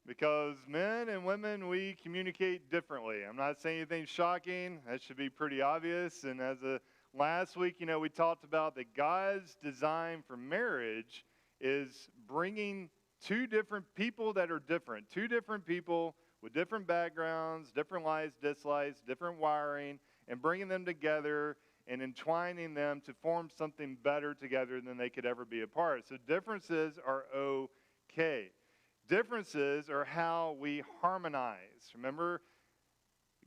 because men and women, we communicate differently. I'm not saying anything shocking. That should be pretty obvious. And last week, we talked about that God's design for marriage is bringing two different people that are different, two different people with different backgrounds, different likes, dislikes, different wiring, and bringing them together and entwining them to form something better together than they could ever be apart. So differences are okay. Differences are how we harmonize. Remember,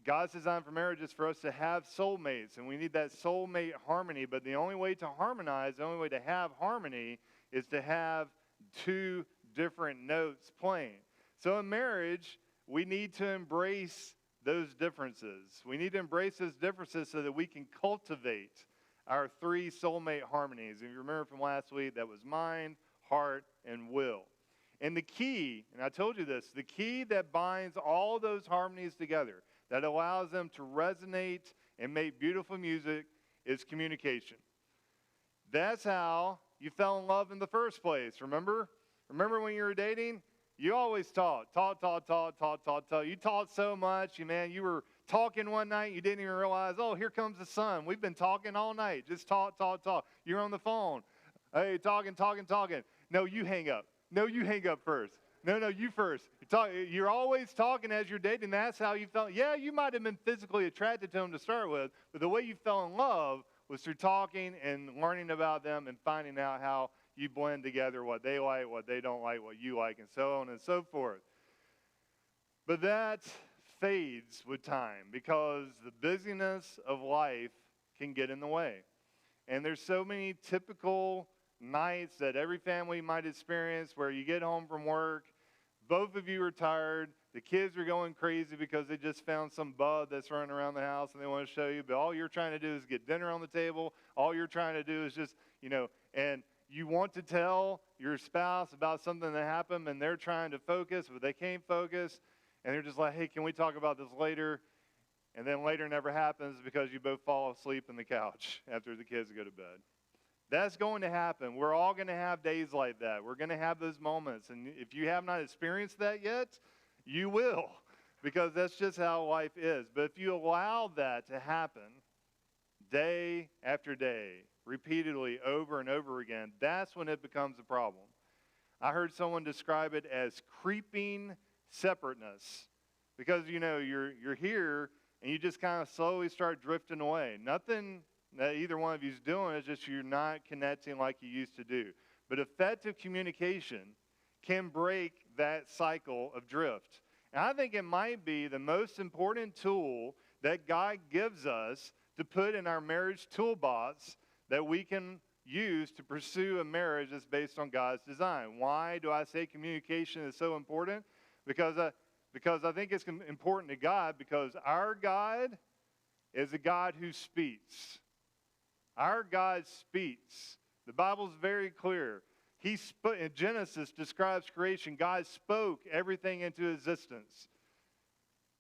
God's design for marriage is for us to have soulmates, and we need that soulmate harmony. But the only way to harmonize, the only way to have harmony, is to have two different notes playing. So in marriage, we need to embrace those differences. We need to embrace those differences so that we can cultivate our three soulmate harmonies. If you remember from last week, that was mind, heart, and will. And the key, and I told you this, the key that binds all those harmonies together, that allows them to resonate and make beautiful music, is communication. That's how you fell in love in the first place, remember? Remember when you were dating? You always talk. You talked so much, you were talking one night, you didn't even realize, oh, here comes the sun. We've been talking all night. Just talk. You're on the phone. Hey, talking. No, you hang up. No, you hang up first. No, you first. You're always talking as you're dating. That's how you felt. Yeah, you might have been physically attracted to them to start with, but the way you fell in love was through talking and learning about them and finding out how you blend together what they like, what they don't like, what you like, and so on and so forth. But that fades with time because the busyness of life can get in the way. And there's so many typical nights that every family might experience where you get home from work, both of you are tired, the kids are going crazy because they just found some bug that's running around the house and they want to show you, but all you're trying to do is get dinner on the table. All you're trying to do is just, and you want to tell your spouse about something that happened and they're trying to focus, but they can't focus. And they're just like, hey, can we talk about this later? And then later never happens because you both fall asleep on the couch after the kids go to bed. That's going to happen. We're all going to have days like that. We're going to have those moments. And if you have not experienced that yet, you will, because that's just how life is. But if you allow that to happen day after day, repeatedly over and over again, that's when it becomes a problem. I heard someone describe it as creeping separateness, because you're here and you just kind of slowly start drifting away. Nothing that either one of you is doing, it's just you're not connecting like you used to do. But effective communication can break that cycle of drift. And I think it might be the most important tool that God gives us to put in our marriage toolbox that we can use to pursue a marriage that's based on God's design. Why do I say communication is so important? Because I think it's important to God, because our God is a God who speaks. Our God speaks. The Bible's very clear. In Genesis describes creation. God spoke everything into existence.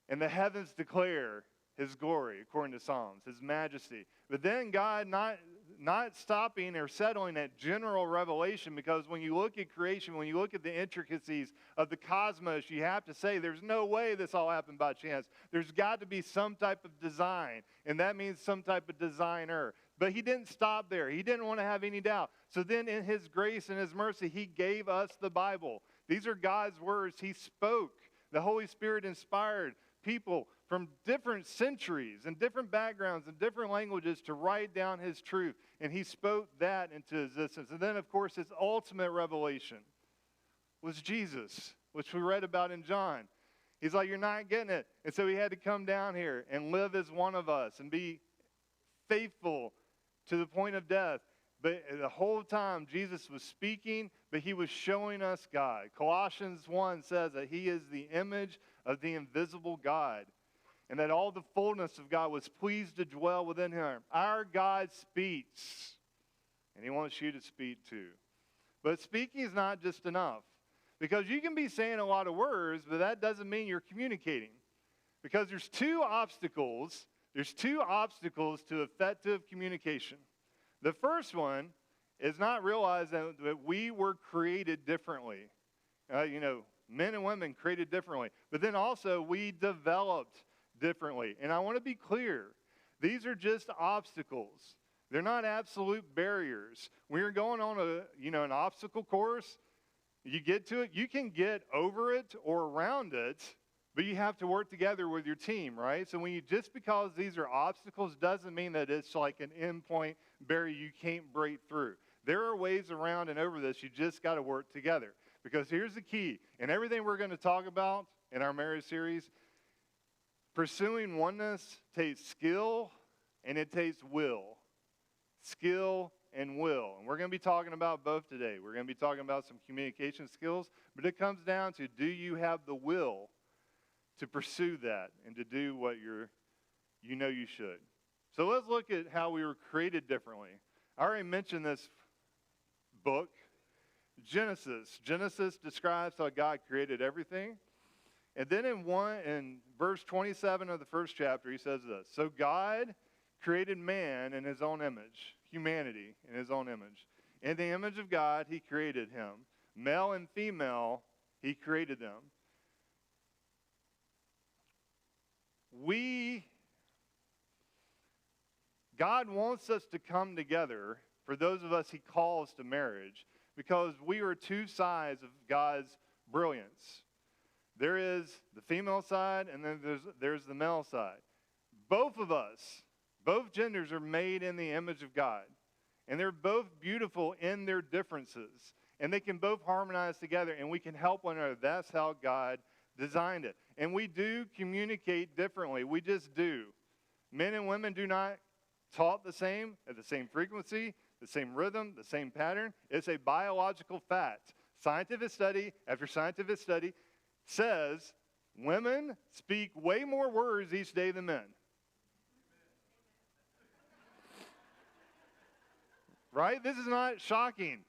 And the heavens declare his glory, according to Psalms, his majesty. But then God not stopping or settling at general revelation, because when you look at creation, when you look at the intricacies of the cosmos, you have to say there's no way this all happened by chance. There's got to be some type of design, and that means some type of designer. But he didn't stop there. He didn't want to have any doubt. So then in his grace and his mercy, he gave us the Bible. These are God's words. He spoke. The Holy Spirit inspired people from different centuries and different backgrounds and different languages to write down his truth. And he spoke that into existence. And then, of course, his ultimate revelation was Jesus, which we read about in John. He's like, you're not getting it. And so he had to come down here and live as one of us and be faithful to the point of death. But the whole time Jesus was speaking, but he was showing us God. Colossians 1 says that he is the image of the invisible God, and that all the fullness of God was pleased to dwell within him. Our God speaks, and he wants you to speak too. But speaking is not just enough, because you can be saying a lot of words, but that doesn't mean you're communicating. Because there's two obstacles to effective communication. The first one is not realizing that we were created differently. Men and women created differently. But then also we developed differently. And I want to be clear. These are just obstacles. They're not absolute barriers. When you're going on an obstacle course, you get to it, you can get over it or around it, but you have to work together with your team, right? So just because these are obstacles doesn't mean that it's like an endpoint barrier you can't break through. There are ways around and over this. You just got to work together. Because here's the key. In everything we're going to talk about in our marriage series, pursuing oneness takes skill and it takes will. Skill and will. And we're going to be talking about both today. We're going to be talking about some communication skills, but it comes down to, do you have the will to pursue that and to do what you should? So let's look at how we were created differently. I already mentioned this book, Genesis. Genesis describes how God created everything. And then in verse 27 of the first chapter, he says this: so God created man in his own image, humanity in his own image. In the image of God, he created him. Male and female, he created them. God wants us to come together, for those of us he calls to marriage, because we are two sides of God's brilliance. There is the female side, and then there's the male side. Both of us, both genders are made in the image of God. And they're both beautiful in their differences. And they can both harmonize together, and we can help one another. That's how God designed it. And we do communicate differently. We just do. Men and women do not talk the same, at the same frequency, the same rhythm, the same pattern. It's a biological fact. Scientific study after scientific study says women speak way more words each day than men. Right? This is not shocking.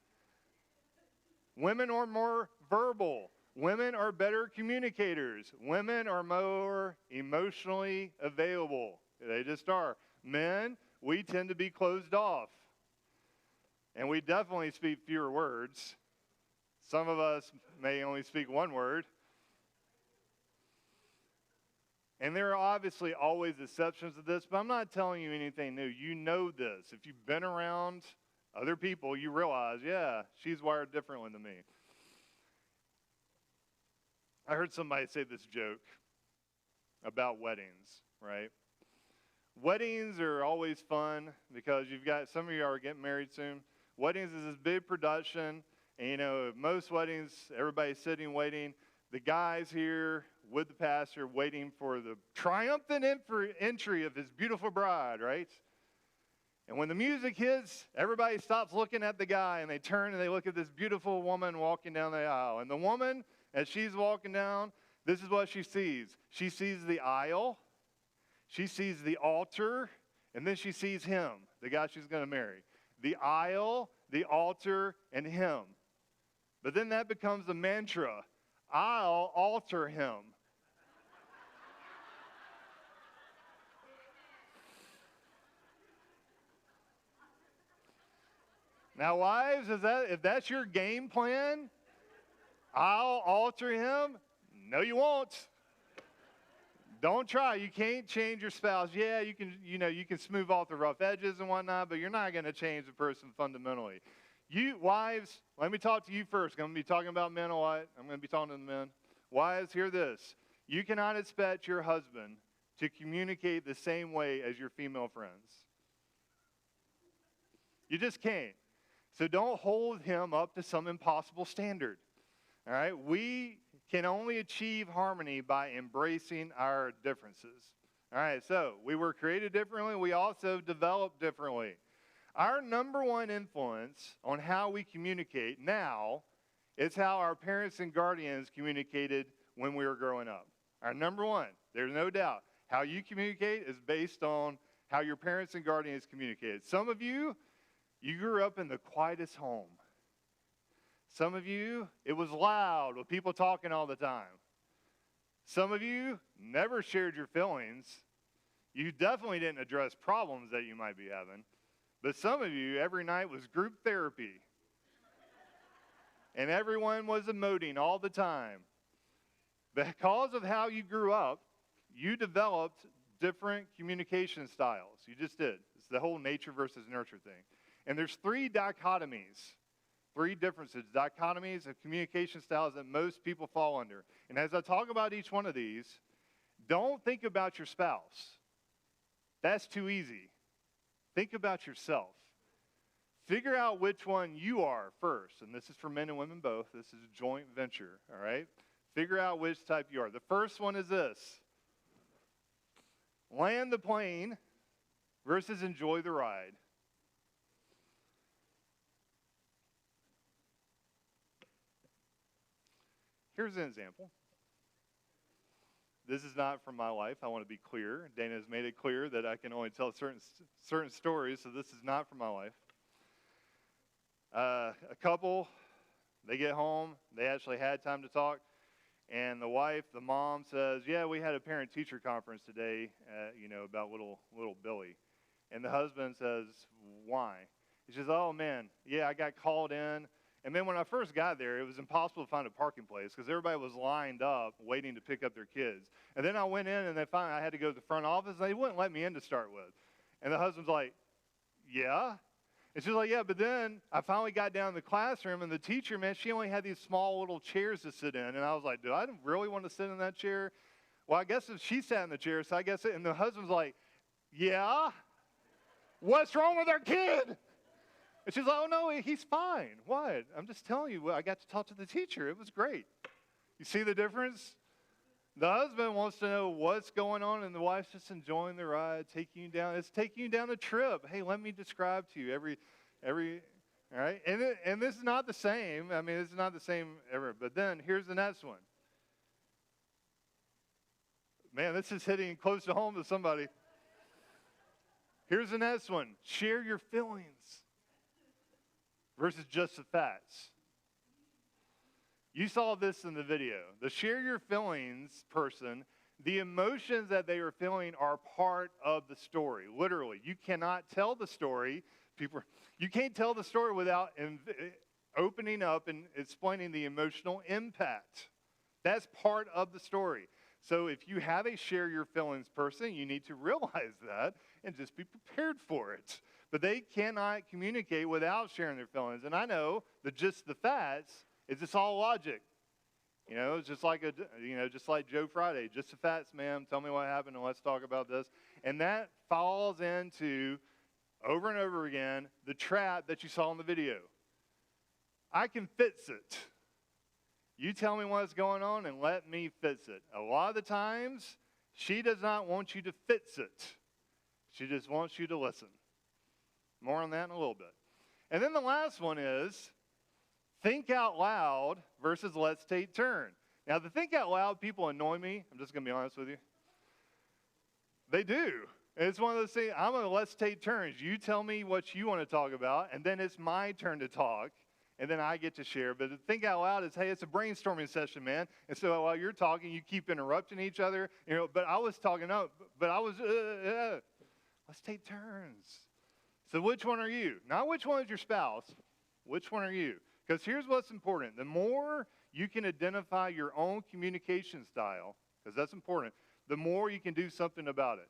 Women are more verbal. Women are better communicators. Women are more emotionally available. They just are. Men, we tend to be closed off. And we definitely speak fewer words. Some of us may only speak one word. And there are obviously always exceptions to this, but I'm not telling you anything new. You know this. If you've been around other people, you realize, yeah, she's wired differently than me. I heard somebody say this joke about weddings, right? Weddings are always fun because some of you are getting married soon. Weddings is this big production, and most weddings, everybody's sitting waiting. The guy's here with the pastor waiting for the triumphant entry of his beautiful bride, right? And when the music hits, everybody stops looking at the guy, and they turn and they look at this beautiful woman walking down the aisle. And the woman, as she's walking down, this is what she sees. She sees the aisle, she sees the altar, and then she sees him, the guy she's going to marry. The aisle, the altar, and him. But then that becomes a mantra. I'll alter him. Now, wives, if that's your game plan, I'll alter him? No, you won't. Don't try. You can't change your spouse. Yeah, you can smooth off the rough edges and whatnot, but you're not going to change the person fundamentally. You, wives, let me talk to you first. I'm going to be talking about men a lot. I'm going to be talking to the men. Wives, hear this. You cannot expect your husband to communicate the same way as your female friends. You just can't. So don't hold him up to some impossible standard. All right? We can only achieve harmony by embracing our differences. All right, so we were created differently. We also developed differently. Our number one influence on how we communicate now is how our parents and guardians communicated when we were growing up. Our number one, there's no doubt. How you communicate is based on how your parents and guardians communicated. Some of you grew up in the quietest home. Some of you, it was loud with people talking all the time. Some of you never shared your feelings. You definitely didn't address problems that you might be having. But some of you, every night was group therapy. and everyone was emoting all the time. Because of how you grew up, you developed different communication styles. You just did. It's the whole nature versus nurture thing. And there's three dichotomies, three differences, dichotomies of communication styles that most people fall under. And as I talk about each one of these, don't think about your spouse. That's too easy. Think about yourself. Figure out which one you are first. And this is for men and women both. This is a joint venture, all right? Figure out which type you are. The first one is this: land the plane versus enjoy the ride. Here's an example. This is not from my life. I want to be clear. Dana has made it clear that I can only tell certain stories, so this is not from my life. A couple, they get home. They actually had time to talk. And the wife, the mom, says, yeah, we had a parent-teacher conference today, about little Billy. And the husband says, why? He says, oh, man, yeah, I got called in. And then when I first got there, it was impossible to find a parking place because everybody was lined up waiting to pick up their kids. And then I went in, and then finally I had to go to the front office, and they wouldn't let me in to start with. And the husband's like, yeah? And she's like, yeah, but then I finally got down in the classroom, and the teacher, man, she only had these small little chairs to sit in. And I was like, do I really want to sit in that chair? Well, I guess if she sat in the chair, so I guess, and the husband's like, yeah? What's wrong with our kid? And she's like, oh, no, he's fine. What? I'm just telling you, I got to talk to the teacher. It was great. You see the difference? The husband wants to know what's going on, and the wife's just enjoying the ride, taking you down. It's taking you down the trip. Hey, let me describe to you every all right? And this is not the same. I mean, this is not the same ever. But then here's the next one. Man, this is hitting close to home to somebody. Here's the next one. Share your feelings versus just the facts. You saw this in the video. The share your feelings person, the emotions that they are feeling are part of the story. Literally, you cannot tell the story. You can't tell the story without opening up and explaining the emotional impact. That's part of the story. So if you have a share your feelings person, you need to realize that and just be prepared for it. But they cannot communicate without sharing their feelings. And I know that just the facts is just all logic. It's just like just like Joe Friday, just the facts, ma'am. Tell me what happened and let's talk about this. And that falls into, over and over again, the trap that you saw in the video. I can fix it. You tell me what's going on and let me fix it. A lot of the times, she does not want you to fix it. She just wants you to listen. More on that in a little bit. And then the last one is think out loud versus let's take turn. Now, the think out loud people annoy me. I'm just going to be honest with you. They do. It's one of those things, I'm going to let's take turns. You tell me what you want to talk about, and then it's my turn to talk, and then I get to share. But the think out loud is, hey, it's a brainstorming session, man. And so while you're talking, you keep interrupting each other. But I was talking, let's take turns. So which one are you? Not which one is your spouse. Which one are you? Because here's what's important. The more you can identify your own communication style, because that's important, the more you can do something about it.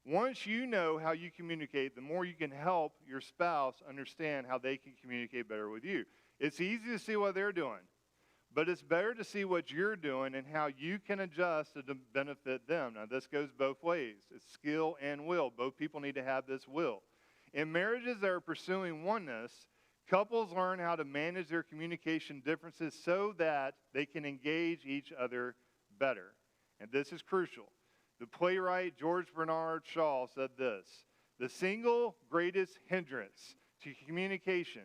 Once you know how you communicate, the more you can help your spouse understand how they can communicate better with you. It's easy to see what they're doing, but it's better to see what you're doing and how you can adjust to benefit them. Now, this goes both ways. It's skill and will. Both people need to have this will. In marriages that are pursuing oneness, couples learn how to manage their communication differences so that they can engage each other better. And this is crucial. The playwright George Bernard Shaw said this: the single greatest hindrance to communication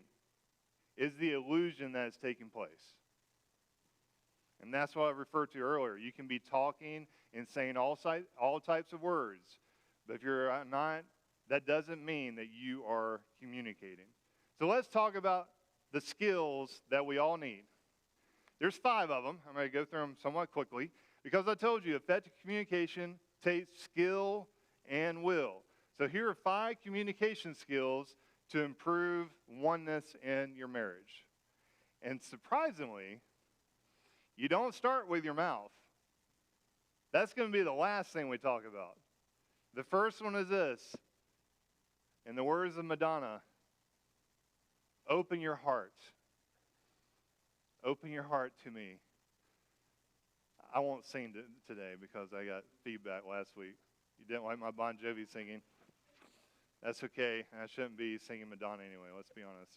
is the illusion that is taking place. And that's what I referred to earlier. You can be talking and saying all types of words, but if you're not, that doesn't mean that you are communicating. So let's talk about the skills that we all need. There's 5 of them. I'm going to go through them somewhat quickly because I told you effective communication takes skill and will. So here are 5 communication skills to improve oneness in your marriage. And surprisingly, you don't start with your mouth. That's going to be the last thing we talk about. The first one is this. In the words of Madonna, open your heart. Open your heart to me. I won't sing today because I got feedback last week. You didn't like my Bon Jovi singing. That's okay. I shouldn't be singing Madonna anyway, let's be honest.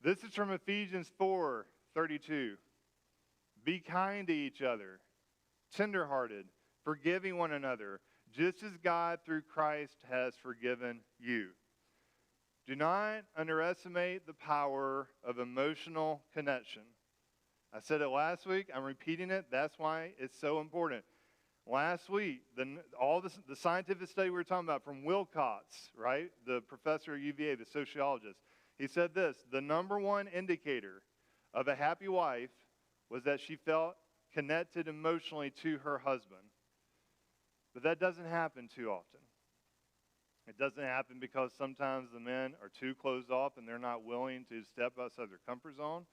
This is from Ephesians 4:32. Be kind to each other, tenderhearted, forgiving one another, just as God through Christ has forgiven you. Do not underestimate the power of emotional connection. I said it last week. I'm repeating it. That's why it's so important. Last week, the scientific study we were talking about from Wilcox, right? The professor at UVA, the sociologist. He said this, the number one indicator of a happy wife was that she felt connected emotionally to her husband. But that doesn't happen too often. It doesn't happen because sometimes the men are too closed off and they're not willing to step outside their comfort zone.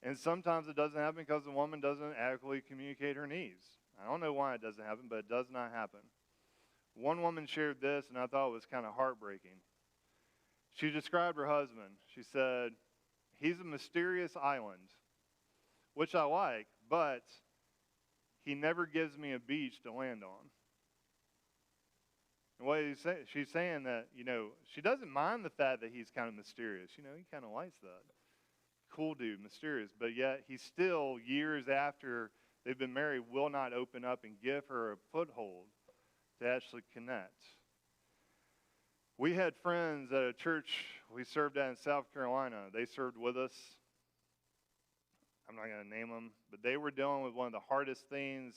And sometimes it doesn't happen because the woman doesn't adequately communicate her needs. I don't know why it doesn't happen, but it does not happen. One woman shared this, and I thought it was kind of heartbreaking. She described her husband. She said, he's a mysterious island, which I like, but he never gives me a beach to land on. And what she's saying that, she doesn't mind the fact that he's kind of mysterious. He kind of likes that. Cool dude, mysterious. But yet he still, years after they've been married, will not open up and give her a foothold to actually connect. We had friends at a church we served at in South Carolina. They served with us. I'm not going to name them, but they were dealing with one of the hardest things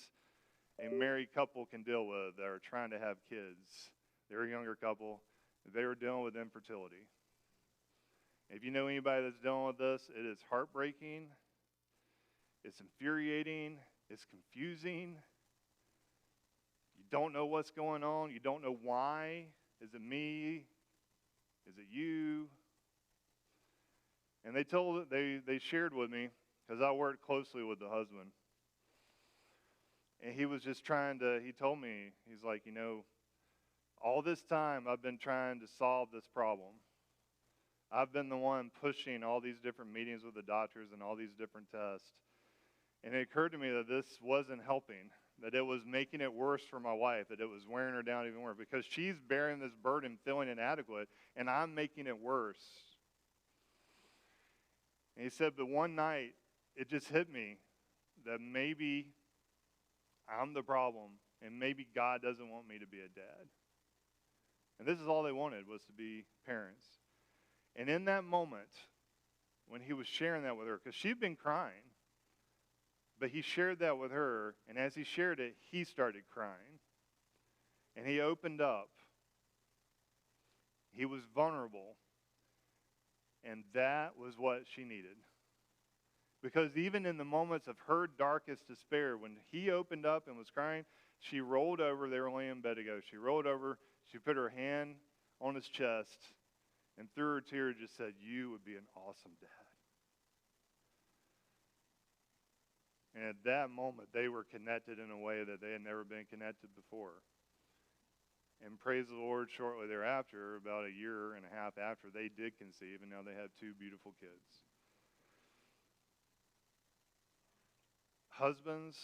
a married couple can deal with that are trying to have kids. They're a younger couple. They were dealing with infertility. If you know anybody that's dealing with this, it is heartbreaking. It's infuriating. It's confusing. You don't know what's going on. You don't know why. Is it me? Is it you? And they shared with me, because I worked closely with the husband. And he was just he told me, he's like, all this time I've been trying to solve this problem. I've been the one pushing all these different meetings with the doctors and all these different tests. And it occurred to me that this wasn't helping, that it was making it worse for my wife, that it was wearing her down even more, because she's bearing this burden, feeling inadequate, and I'm making it worse. And he said, but one night, it just hit me that maybe I'm the problem, and maybe God doesn't want me to be a dad. And this is all they wanted, was to be parents. And in that moment, when he was sharing that with her, because she'd been crying, but he shared that with her, and as he shared it, he started crying. And he opened up. He was vulnerable. And that was what she needed. Because even in the moments of her darkest despair, when he opened up and was crying, she rolled over. They were laying in bed together. She rolled over. She put her hand on his chest, and through her tears just said, you would be an awesome dad. And at that moment, they were connected in a way that they had never been connected before. And praise the Lord, shortly thereafter, about a year and a half after, they did conceive, and now they have two beautiful kids. Husbands,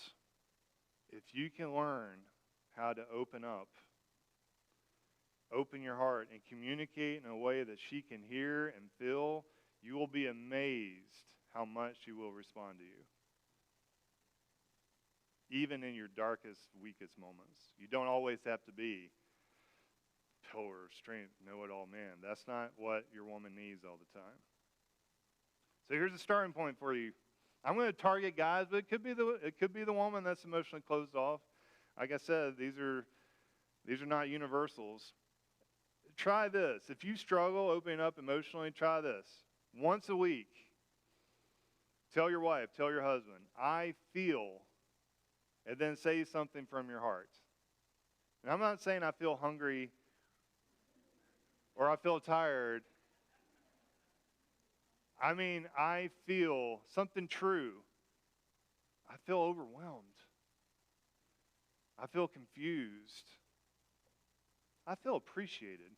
if you can learn how to open up, open your heart, and communicate in a way that she can hear and feel, you will be amazed how much she will respond to you. Even in your darkest, weakest moments. You don't always have to be pillar of strength, know-it-all man. That's not what your woman needs all the time. So here's a starting point for you. I'm going to target guys, but it could be the woman that's emotionally closed off. Like I said, these are not universals. Try this. If you struggle opening up emotionally, try this. Once a week, tell your wife, tell your husband, I feel, and then say something from your heart. And I'm not saying I feel hungry or I feel tired. I mean, I feel something true. I feel overwhelmed. I feel confused. I feel appreciated.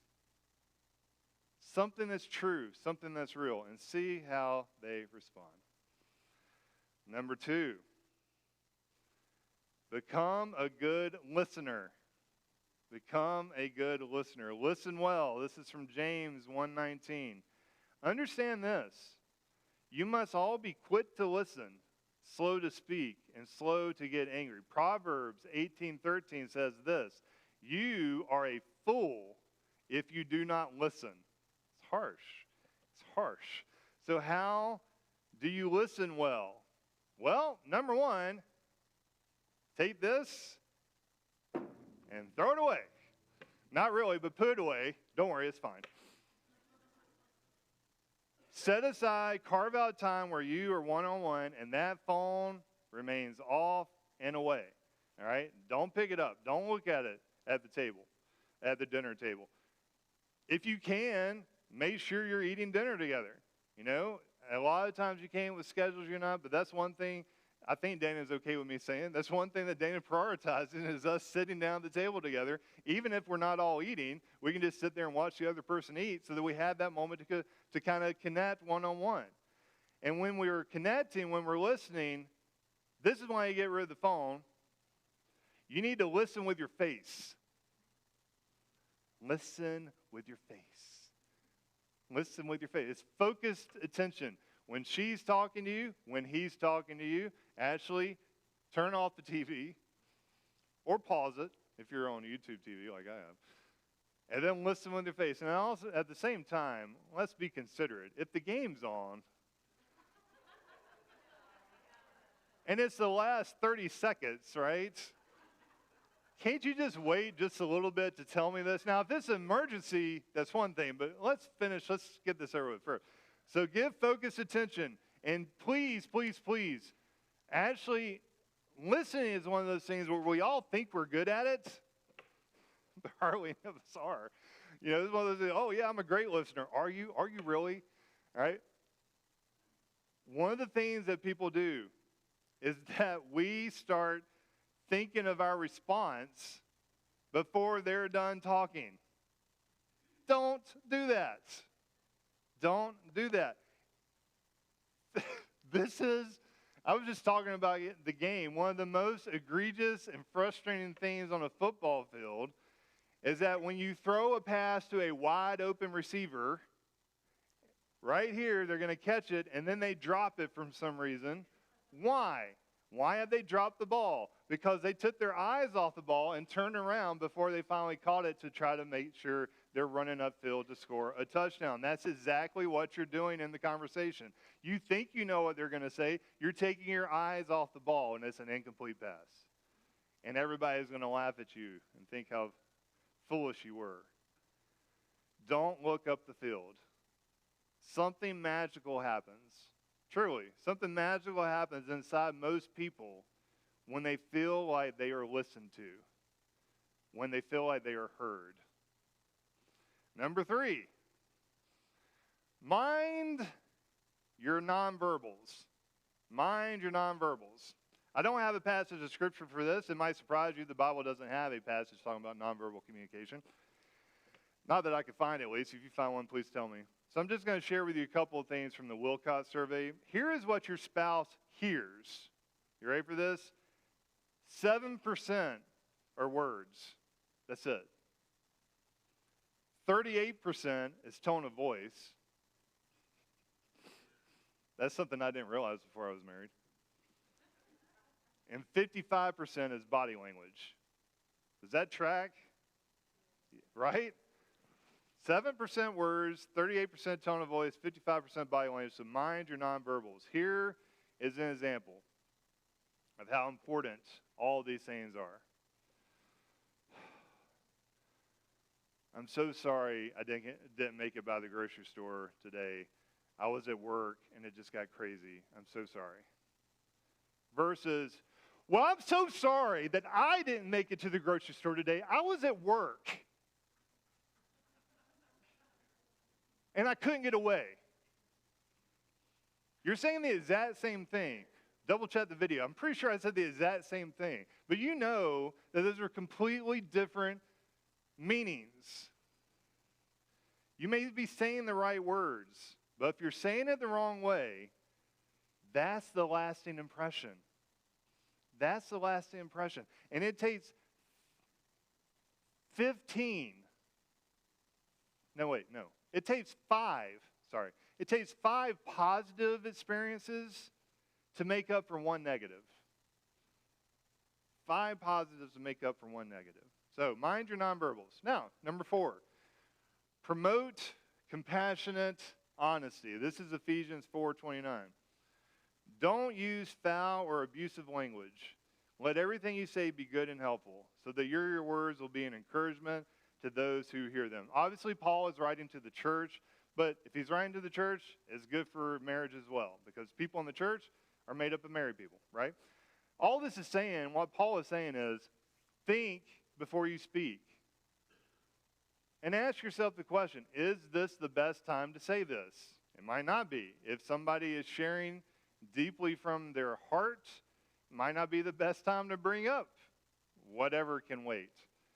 Something that's true, something that's real, and see how they respond. Number 2, become a good listener. Become a good listener. Listen well. This is from James 1:19. Understand this. You must all be quick to listen, slow to speak, and slow to get angry. Proverbs 18:13 says this, you are a fool if you do not listen. It's harsh. It's harsh. So how do you listen well? Well, number 1, take this and throw it away. Not really, but put it away. Don't worry, it's fine. Set aside, carve out time where you are one-on-one, and that phone remains off and away. All right? Don't pick it up. Don't look at it at the table, at the dinner table. If you can, make sure you're eating dinner together. You know, a lot of times you can't with schedules you're not, but that's one thing I think Dana's okay with me saying. That's one thing that Dana prioritizes is us sitting down at the table together. Even if we're not all eating, we can just sit there and watch the other person eat so that we have that moment to kind of connect one-on-one. And when we're connecting, when we're listening, this is why you get rid of the phone. You need to listen with your face. Listen with your face. Listen with your face. It's focused attention. When she's talking to you, when he's talking to you, actually turn off the TV or pause it if you're on YouTube TV like I am. And then listen with your face. And also, at the same time, let's be considerate. If the game's on, and it's the last 30 seconds, right? Can't you just wait just a little bit to tell me this? Now, if it's an emergency, that's one thing, but let's finish. Let's get this over with first. So give focused attention. And please, please, please, actually, listening is one of those things where we all think we're good at it, but hardly any of us are. You know, it's one of those things, oh, yeah, I'm a great listener. Are you? Are you really? All right? One of the things that people do is that we start thinking of our response before they're done talking. Don't do that. Don't do that. I was just talking about the game. One of the most egregious and frustrating things on a football field is that when you throw a pass to a wide open receiver, right here, they're going to catch it, and then they drop it for some reason. Why? Why have they dropped the ball? Because they took their eyes off the ball and turned around before they finally caught it to try to make sure they're running upfield to score a touchdown. That's exactly what you're doing in the conversation. You think you know what they're going to say. You're taking your eyes off the ball, and it's an incomplete pass. And everybody's going to laugh at you and think how foolish you were. Don't look up the field. Something magical happens. Truly, something magical happens inside most people when they feel like they are listened to, when they feel like they are heard. Number 3, mind your nonverbals. Mind your nonverbals. I don't have a passage of scripture for this. It might surprise you. The Bible doesn't have a passage talking about nonverbal communication. Not that I could find it, at least. If you find one, please tell me. So I'm just going to share with you a couple of things from the Wilcox survey. Here is what your spouse hears. You ready for this? 7% are words. That's it. 38% is tone of voice. That's something I didn't realize before I was married. And 55% is body language. Does that track? Right? 7% words, 38% tone of voice, 55% body language. So mind your nonverbals. Here is an example of how important all these things are. I'm so sorry I didn't make it by the grocery store today. I was at work and it just got crazy. I'm so sorry. Versus, well, I'm so sorry that I didn't make it to the grocery store today. I was at work. And I couldn't get away. You're saying the exact same thing. Double check the video. I'm pretty sure I said the exact same thing. But you know that those are completely different meanings. You may be saying the right words, but if you're saying it the wrong way, that's the lasting impression. That's the lasting impression. And it takes 15. It takes 5. It takes 5 positive experiences to make up for 1 negative. 5 positives to make up for 1 negative. So mind your nonverbals. Now, number 4, promote compassionate honesty. This is Ephesians 4:29. Don't use foul or abusive language. Let everything you say be good and helpful, so that your words will be an encouragement to those who hear them. Obviously, Paul is writing to the church, but if he's writing to the church, it's good for marriage as well, because people in the church are made up of married people, right? All this is saying, what Paul is saying is, think before you speak. And ask yourself the question, is this the best time to say this? It might not be. If somebody is sharing deeply from their heart, it might not be the best time to bring up. Whatever can wait.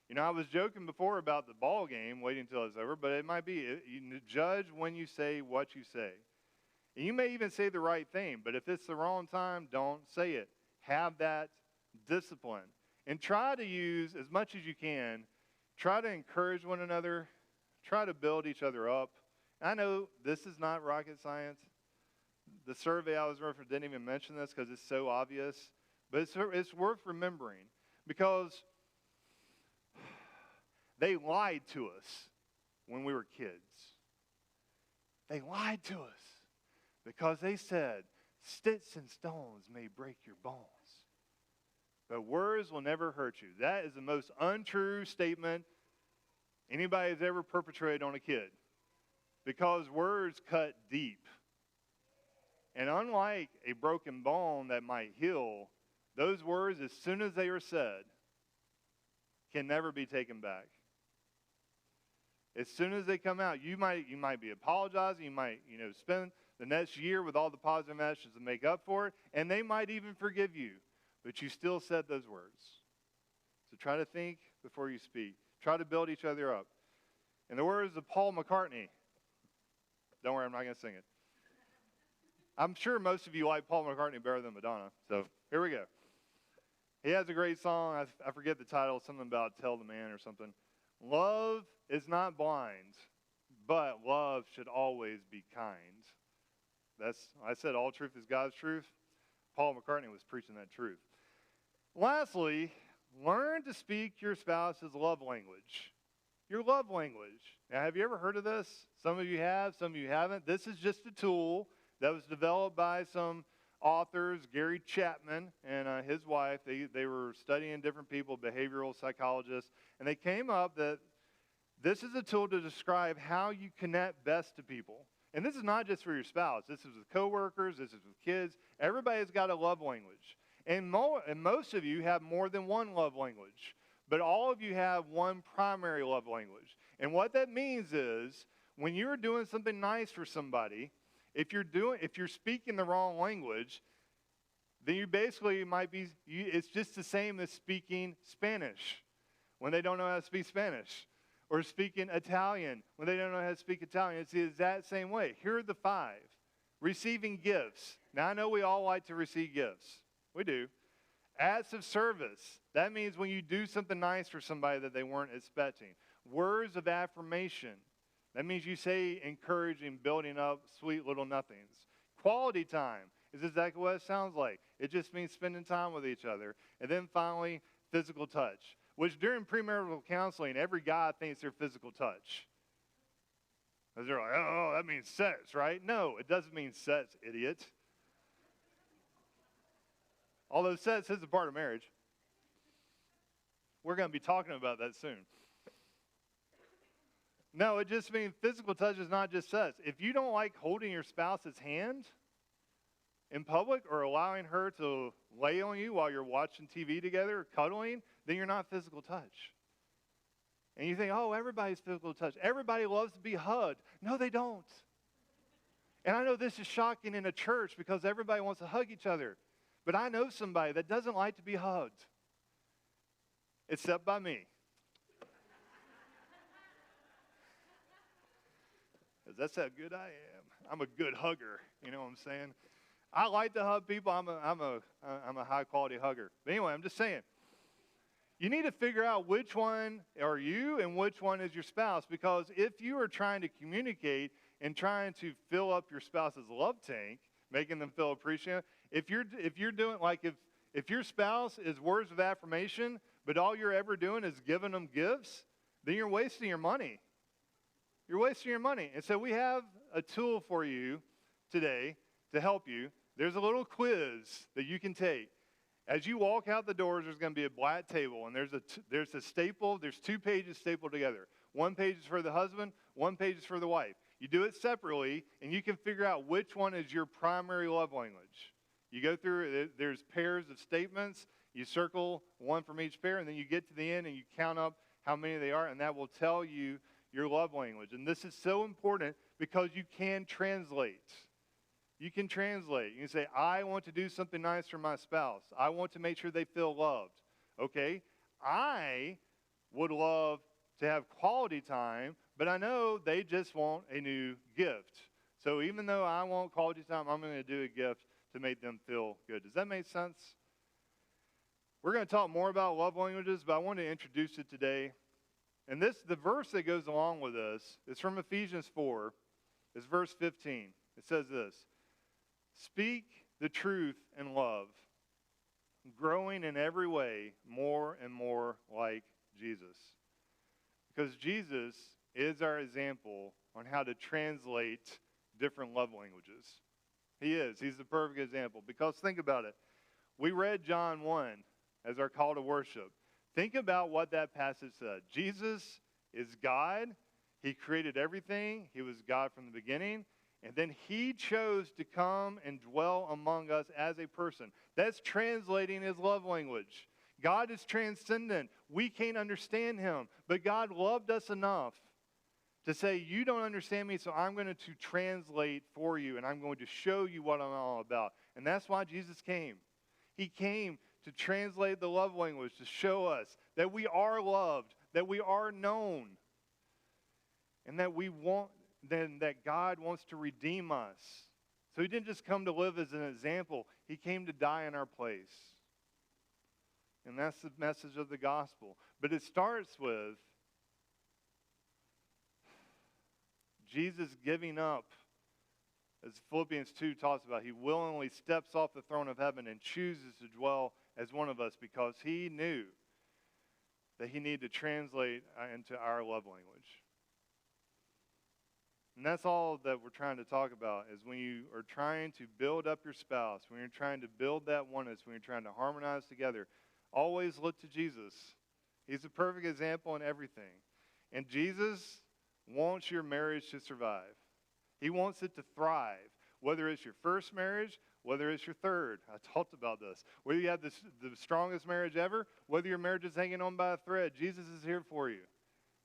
You know, I was joking before about the ball game, waiting until it's over, but it might be. You judge when you say what you say. And you may even say the right thing, but if it's the wrong time, don't say it. Have that discipline. And try to use, as much as you can, try to encourage one another. Try to build each other up. I know this is not rocket science. The survey I was referring to didn't even mention this because it's so obvious. But it's worth remembering because they lied to us when we were kids. They lied to us because they said, sticks and stones may break your bones, but words will never hurt you. That is the most untrue statement anybody has ever perpetrated on a kid, because words cut deep. And unlike a broken bone that might heal, those words, as soon as they are said, can never be taken back. As soon as they come out, you might be apologizing. You might, spend the next year with all the positive messages to make up for it, and they might even forgive you, but you still said those words. So try to think before you speak. Try to build each other up. In the words of Paul McCartney, don't worry, I'm not going to sing it. I'm sure most of you like Paul McCartney better than Madonna, so here we go. He has a great song. I forget the title, something about Tell the Man or something. Love is not blind, but love should always be kind. I said all truth is God's truth. Paul McCartney was preaching that truth. Lastly, learn to speak your spouse's love language. Your love language. Now, have you ever heard of this? Some of you have, some of you haven't. This is just a tool that was developed by some authors, Gary Chapman and his wife. They were studying different people, behavioral psychologists, and they came up that this is a tool to describe how you connect best to people. And this is not just for your spouse. This is with coworkers. This is with kids. Everybody's got a love language. And most of you have more than one love language. But all of you have one primary love language. And what that means is when you're doing something nice for somebody, if you're speaking the wrong language, then you basically it's just the same as speaking Spanish when they don't know how to speak Spanish, or speaking Italian when they don't know how to speak Italian. It's the exact same way. Here are the 5. Receiving gifts. Now, I know we all like to receive gifts. We do. Acts of service. That means when you do something nice for somebody that they weren't expecting. Words of affirmation. That means you say encouraging, building up sweet little nothings. Quality time is exactly what it sounds like. It just means spending time with each other. And then finally, physical touch, which during premarital counseling, every guy thinks they're physical touch. Because they're like, oh, that means sex, right? No, it doesn't mean sex, idiot. Although sex is a part of marriage. We're going to be talking about that soon. No, it just means physical touch is not just sex. If you don't like holding your spouse's hand in public or allowing her to lay on you while you're watching TV together or cuddling, then you're not physical touch. And you think, oh, everybody's physical touch. Everybody loves to be hugged. No, they don't. And I know this is shocking in a church because everybody wants to hug each other. But I know somebody that doesn't like to be hugged, except by me. Because that's how good I am. I'm a good hugger, you know what I'm saying? I like to hug people. I'm a high-quality hugger. But anyway, I'm just saying, you need to figure out which one are you and which one is your spouse, because if you are trying to communicate and trying to fill up your spouse's love tank, making them feel appreciated, if you're doing, like, if your spouse is words of affirmation, but all you're ever doing is giving them gifts, then you're wasting your money. You're wasting your money. And so we have a tool for you today to help you. There's a little quiz that you can take. As you walk out the doors, there's going to be a black table, and there's a staple. There's 2 pages stapled together. 1 page is for the husband, 1 page is for the wife. You do it separately, and you can figure out which one is your primary love language. You go through, there's pairs of statements. You circle one from each pair, and then you get to the end, and you count up how many they are, and that will tell you your love language. And this is so important because you can translate. You can translate. You can say, I want to do something nice for my spouse. I want to make sure they feel loved. Okay? I would love to have quality time, but I know they just want a new gift. So even though I want quality time, I'm going to do a gift to make them feel good. Does that make sense? We're going to talk more about love languages, but I want to introduce it today. And the verse that goes along with this is from Ephesians 4. It's verse 15. It says this: speak the truth in love, growing in every way more and more like Jesus. Because Jesus is our example on how to translate different love languages. He is. He's the perfect example. Because think about it. We read John 1 as our call to worship. Think about what that passage said. Jesus is God. He created everything. He was God from the beginning. And then he chose to come and dwell among us as a person. That's translating his love language. God is transcendent. We can't understand him. But God loved us enough to say, you don't understand me, so I'm going to translate for you, and I'm going to show you what I'm all about. And that's why Jesus came. He came to translate the love language, to show us that we are loved, that we are known, and that that God wants to redeem us. So he didn't just come to live as an example. He came to die in our place. And that's the message of the gospel. But it starts with Jesus giving up, as Philippians 2 talks about. He willingly steps off the throne of heaven and chooses to dwell as one of us because he knew that he needed to translate into our love language. And that's all that we're trying to talk about, is when you are trying to build up your spouse, when you're trying to build that oneness, when you're trying to harmonize together, always look to Jesus. He's a perfect example in everything. And Jesus wants your marriage to survive. He wants it to thrive, whether it's your first marriage, whether it's your third. I talked about this. Whether you have the strongest marriage ever, whether your marriage is hanging on by a thread, Jesus is here for you.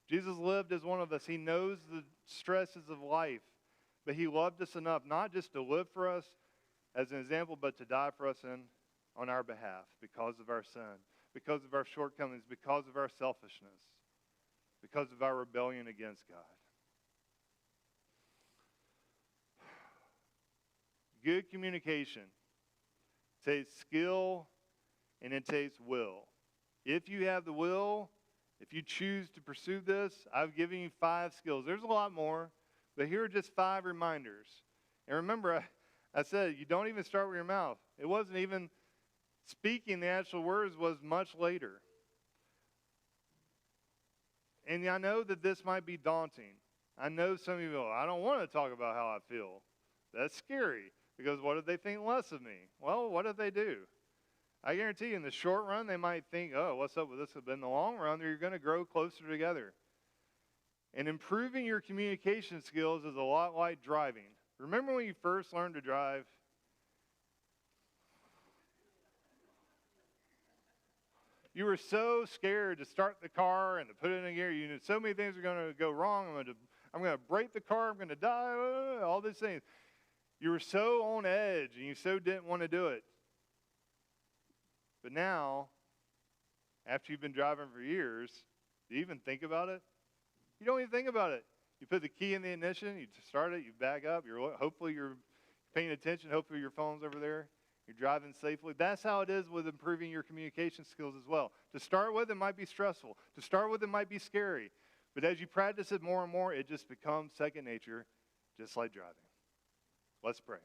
Jesus lived as one of us. He knows the stresses of life, but he loved us enough not just to live for us as an example, but to die for us on our behalf because of our sin, because of our shortcomings, because of our selfishness, because of our rebellion against God. Good communication takes skill and it takes will. If you have the will, if you choose to pursue this, I've given you 5 skills. There's a lot more, but here are just 5 reminders. And remember, I said you don't even start with your mouth. It wasn't even speaking the actual words was much later. And I know that this might be daunting. I know some of you go, I don't want to talk about how I feel. That's scary, because what if they think less of me? Well, what if they do? I guarantee you in the short run, they might think, oh, what's up with this? But in the long run, you're going to grow closer together. And improving your communication skills is a lot like driving. Remember when you first learned to drive? You were so scared to start the car and to put it in gear. You knew so many things are going to go wrong. I'm going to break the car. I'm going to die. All these things. You were so on edge and you so didn't want to do it. But now, after you've been driving for years, do you even think about it? You don't even think about it. You put the key in the ignition, you start it, you back up, hopefully you're paying attention, hopefully your phone's over there, you're driving safely. That's how it is with improving your communication skills as well. To start with, it might be stressful. To start with, it might be scary. But as you practice it more and more, it just becomes second nature, just like driving. Let's pray.